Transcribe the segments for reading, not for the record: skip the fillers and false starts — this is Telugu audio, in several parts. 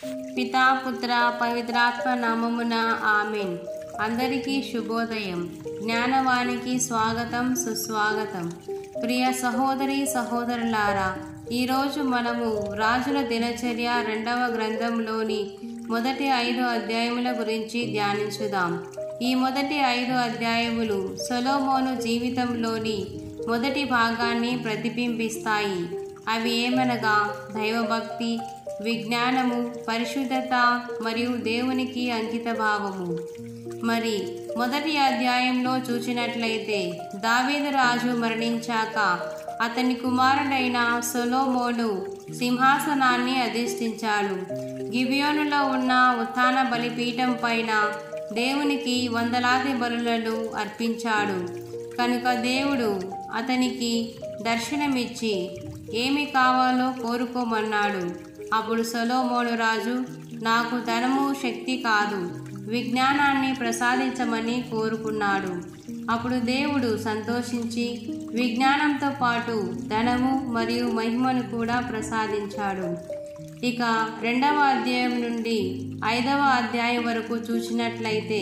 పితా పుత్ర పవిత్రాత్మ నామమున ఆమెన్. అందరికీ శుభోదయం. జ్ఞానవానికి స్వాగతం, సుస్వాగతం. ప్రియ సహోదరి సహోదరులారా, ఈరోజు మనము రాజుల దినచర్య 2వ గ్రంథంలోని మొదటి 5 అధ్యాయముల గురించి ధ్యానించుదాం. ఈ మొదటి 5 అధ్యాయములు సొలొమోను జీవితంలోని మొదటి భాగాన్ని ప్రతిబింబిస్తాయి. అవి ఏమనగా దైవభక్తి, విజ్ఞానము, పరిశుద్ధత మరియు దేవునికి అంకితభావము. మరి మొదటి అధ్యాయంలో చూసినట్లయితే దావీదు రాజు మరణించాక అతని కుమారుడైన సొలొమోను సింహాసనాన్ని అధిష్ఠించాడు. గిబియోనులో ఉన్న ఉత్థాన బలిపీఠం పైన దేవునికి వందలాది బలులను అర్పించాడు. కనుక దేవుడు అతనికి దర్శనమిచ్చి ఏమి కావాలో కోరుకోమన్నాడు. అప్పుడు సొలొమోను రాజు, నాకు ధనము శక్తి కాదు, విజ్ఞానాన్ని ప్రసాదించమని కోరుకున్నాడు. అప్పుడు దేవుడు సంతోషించి విజ్ఞానంతో పాటు ధనము మరియు మహిమను కూడా ప్రసాదించాడు. ఇక 2వ అధ్యాయం నుండి 5వ అధ్యాయం వరకు చూసినట్లయితే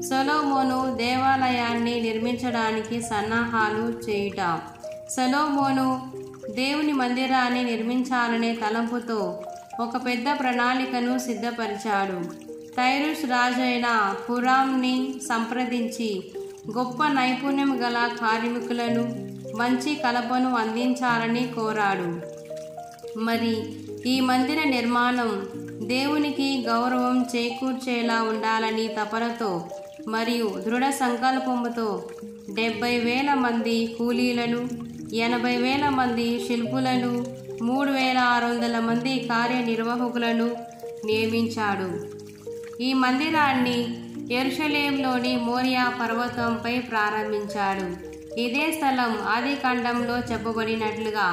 సొలొమోను దేవాలయాన్ని నిర్మించడానికి సన్నాహాలు చేయుట. సొలొమోను దేవుని మందిరాన్ని నిర్మించాలనే తలంపుతో ఒక పెద్ద ప్రణాళికను సిద్ధపరిచాడు. తైరూస్ రాజైన హురాంని సంప్రదించి గొప్ప నైపుణ్యం గల కార్మికులను, మంచి కలపను అందించాలని కోరాడు. మరి ఈ మందిర నిర్మాణం దేవునికి గౌరవం చేకూర్చేలా ఉండాలని తపనతో మరియు దృఢ సంకల్పముతో 70,000 మంది కూలీలను, 80,000 మంది శిల్పులను, 3,600 మంది కార్యనిర్వాహకులను నియమించాడు. ఈ మందిరాన్ని యెరూషలేంలోని మోరియా పర్వతంపై ప్రారంభించాడు. ఇదే స్థలం ఆదికాండంలో చెప్పబడినట్లుగా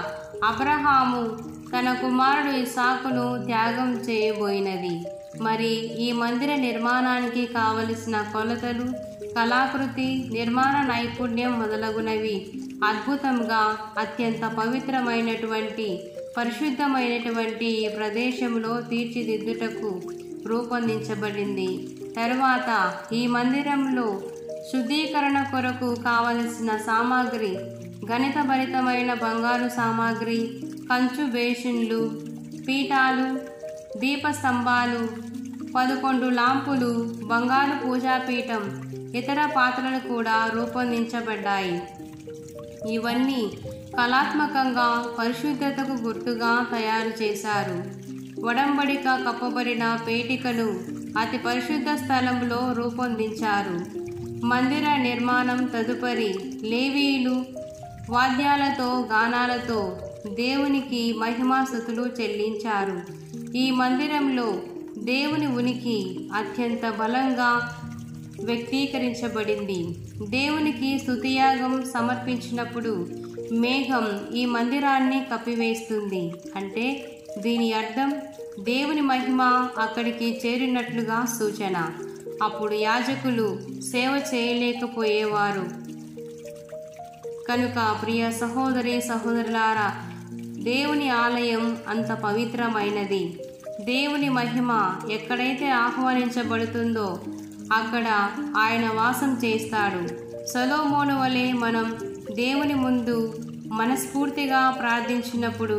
అబ్రహాము తన కుమారుడు ఇస్సాకును త్యాగం చేయబోయినది. మరి ఈ మందిర నిర్మాణానికి కావలసిన కొలతలు, కళాకృతి, నిర్మాణ నైపుణ్యం మొదలగునవి అద్భుతంగా అత్యంత పవిత్రమైనటువంటి పరిశుద్ధమైనటువంటి ఈ ప్రదేశంలో తీర్చిదిద్దుటకు రూపొందించబడింది. తరువాత ఈ మందిరంలో శుద్ధీకరణ కొరకు కావలసిన సామాగ్రి, గణితభరితమైన బంగారు సామాగ్రి, కంచు బేసిన్లు, పీఠాలు, దీపస్తంభాలు, 11 లాంపులు, బంగారు పూజాపీఠం, ఇతర పాత్రలు కూడా రూపొందించబడ్డాయి. ఇవన్నీ కళాత్మకంగా పరిశుద్ధతకు గుర్తుగా తయారు చేశారు. ఒడంబడిక కప్పబడిన పేటికను అతి పరిశుద్ధ స్థలంలో రూపొందించారు. మందిర నిర్మాణం తదుపరి లేవీయులు వాద్యాలతో, గానాలతో దేవునికి మహిమాస్తుతులు చెల్లించారు. ఈ మందిరంలో దేవుని ఉనికి అత్యంత బలంగా వ్యక్తీకరించబడింది. దేవునికి స్తుతియాగం సమర్పించినప్పుడు మేఘం ఈ మందిరాన్ని కప్పివేస్తుంది. అంటే దీని అర్థం దేవుని మహిమ అక్కడికి చేరినట్లుగా సూచన. అప్పుడు యాజకులు సేవ చేయలేకపోయేవారు. కనుక ప్రియ సహోదరి సహోదరులారా, దేవుని ఆలయం అంత పవిత్రమైనది. దేవుని మహిమ ఎక్కడైతే ఆహ్వానించబడుతుందో అక్కడ ఆయన వాసం చేస్తాడు. సొలొమోను వలె మనం దేవుని ముందు మనస్ఫూర్తిగా ప్రార్థించినప్పుడు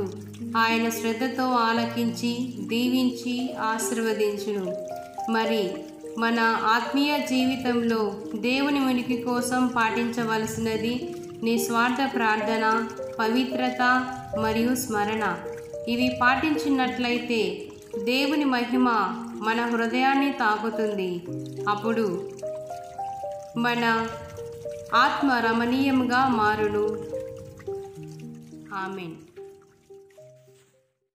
ఆయన శ్రద్ధతో ఆలకించి దీవించి ఆశీర్వదించును. మరి మన ఆత్మీయ జీవితంలో దేవుని ఉనికి కోసం పాటించవలసినది నిస్వార్థ ప్రార్థన, పవిత్రత మరియు స్మరణ. ఇవి పాటించినట్లయితే దేవుని మహిమ మన హృదయాన్ని తాకుతుంది. అప్పుడు మన ఆత్మ రమణీయంగా మారును. ఆమెన్.